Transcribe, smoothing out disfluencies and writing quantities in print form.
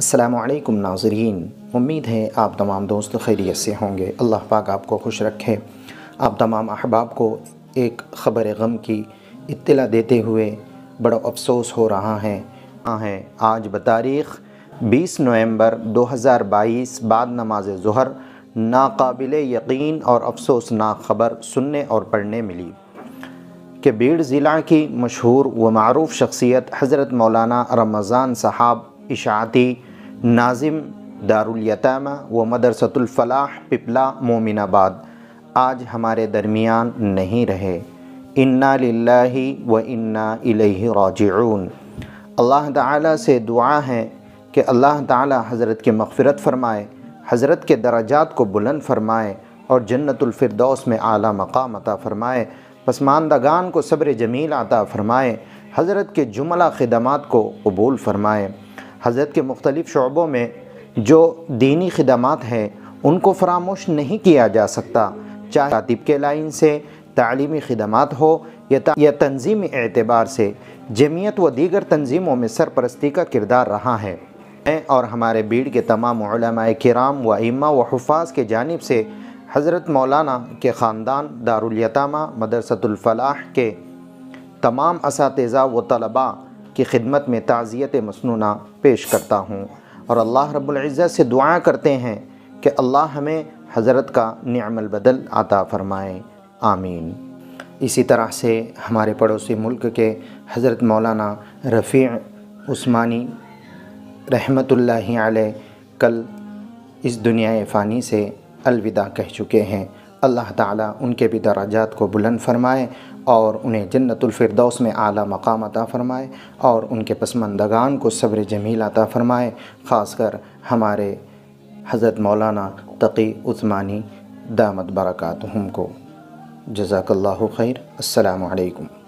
السلام علیکم ناظرین، امید ہے آپ تمام دوست خیریت سے ہوں گے۔ اللہ پاک آپ کو خوش رکھے۔ آپ تمام احباب کو ایک خبر غم کی اطلاع دیتے ہوئے بڑا افسوس ہو رہا ہے۔ آج بتاریخ 20 نومبر 2022 بعد نماز ظہر ناقابل یقین اور افسوسناک خبر سننے اور پڑھنے ملی کہ بیڑ ضلع کی مشہور و معروف شخصیت حضرت مولانا رمضان صاحب اشاعتی ناظم دارالیتامہ و مدرسۃ الفلاح پپلا مومن آباد آج ہمارے درمیان نہیں رہے۔ انا للہ و انا الیہ راجعون۔ اللہ تعالیٰ سے دعا ہے کہ اللہ تعالیٰ حضرت کی مغفرت فرمائے، حضرت کے درجات کو بلند فرمائے اور جنت الفردوس میں اعلیٰ مقام عطا فرمائے، پسماندگان کو صبر جمیل عطا فرمائے، حضرت کے جملہ خدمات کو قبول فرمائے۔ حضرت کے مختلف شعبوں میں جو دینی خدمات ہیں ان کو فراموش نہیں کیا جا سکتا، چاہے کاتب کے لائن سے تعلیمی خدمات ہو یا تنظیمی اعتبار سے جمعیت و دیگر تنظیموں میں سرپرستی کا کردار رہا ہے۔ میں اور ہمارے بیڑ کے تمام علماء کرام و ائمہ و حفاظ کے جانب سے حضرت مولانا کے خاندان دارالیتامہ مدرسۃ الفلاح کے تمام اساتذہ و طلباء کی خدمت میں تعزیت مسنونہ پیش کرتا ہوں اور اللہ رب العزت سے دعا کرتے ہیں کہ اللہ ہمیں حضرت کا نعم البدل عطا فرمائے، آمین۔ اسی طرح سے ہمارے پڑوسی ملک کے حضرت مولانا رفیع عثمانی رحمۃ اللہ علیہ کل اس دنیا فانی سے الوداع کہہ چکے ہیں۔ اللہ تعالیٰ ان کے بھی درجات کو بلند فرمائے اور انہیں جنت الفردوس میں اعلیٰ مقام عطا فرمائے اور ان کے پسماندگان کو صبر جمیل عطا فرمائے، خاص کر ہمارے حضرت مولانا تقی عثمانی دامت برکاتہم کو۔ جزاک اللہ خیر۔ السلام علیکم۔